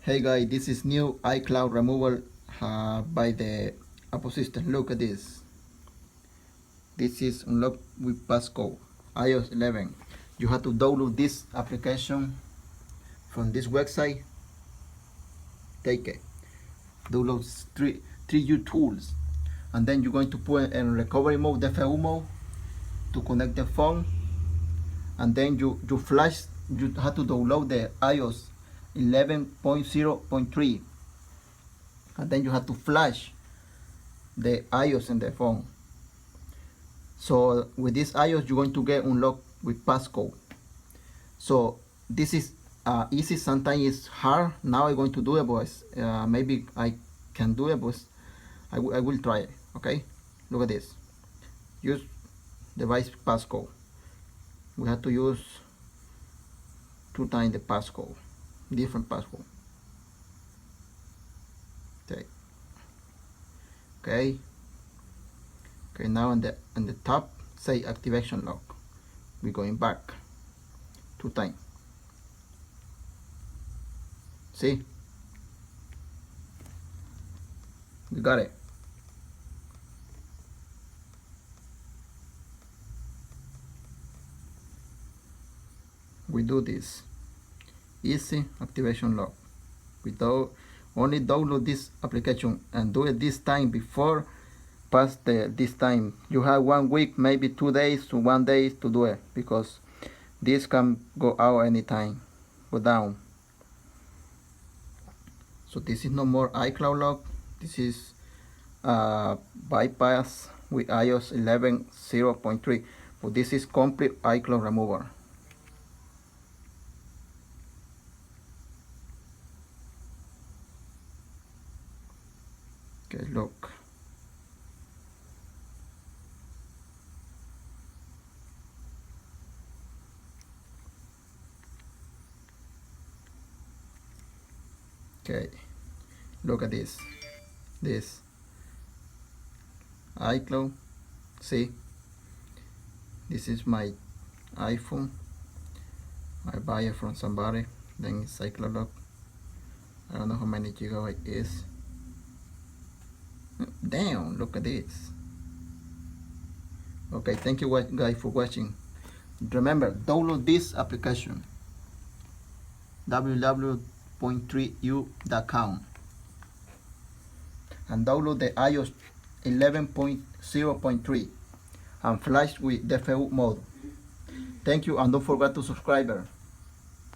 Hey guys, this is new iCloud removal by the Apple system. Look at this. This is unlock with passcode. iOS 11. You have to download this application from this website. Take it. Download three U tools, and then you're going to put in recovery mode, DFU mode, to connect the phone, and then you flash. You have to download the iOS 11.0.3, and then you have to flash the iOS in the phone. So with this iOS, you're going to get unlocked with passcode. So this is easy. Sometimes it's hard. Now I'm going to do it, boys. Maybe I can do it, boys. I will try it. Okay, look at this. Use device passcode. We have to use 2 times the passcode, different passcode. Okay. Okay, now on the top say activation lock. We're going back 2 times. See? We got it. We do this. Easy activation lock. Without only download this application and do it this time before pass this time. You have 1 week, maybe 2 days to 1 day to do it, because this can go out anytime, go down. So this is no more iCloud lock. This is bypass with iOS 11.0.3, but this is complete iCloud remover. Okay, look. Okay, look at this iCloud. See, this is my iPhone. I buy it from somebody, then it's iCloud lock. I don't know how many gigabyte it is. Damn, look at this. Okay, thank you guys for watching. Remember, download this application, www.3u.com, and download the iOS 11.0.3 and flash with DFU mode. Thank you, and don't forget to subscribe.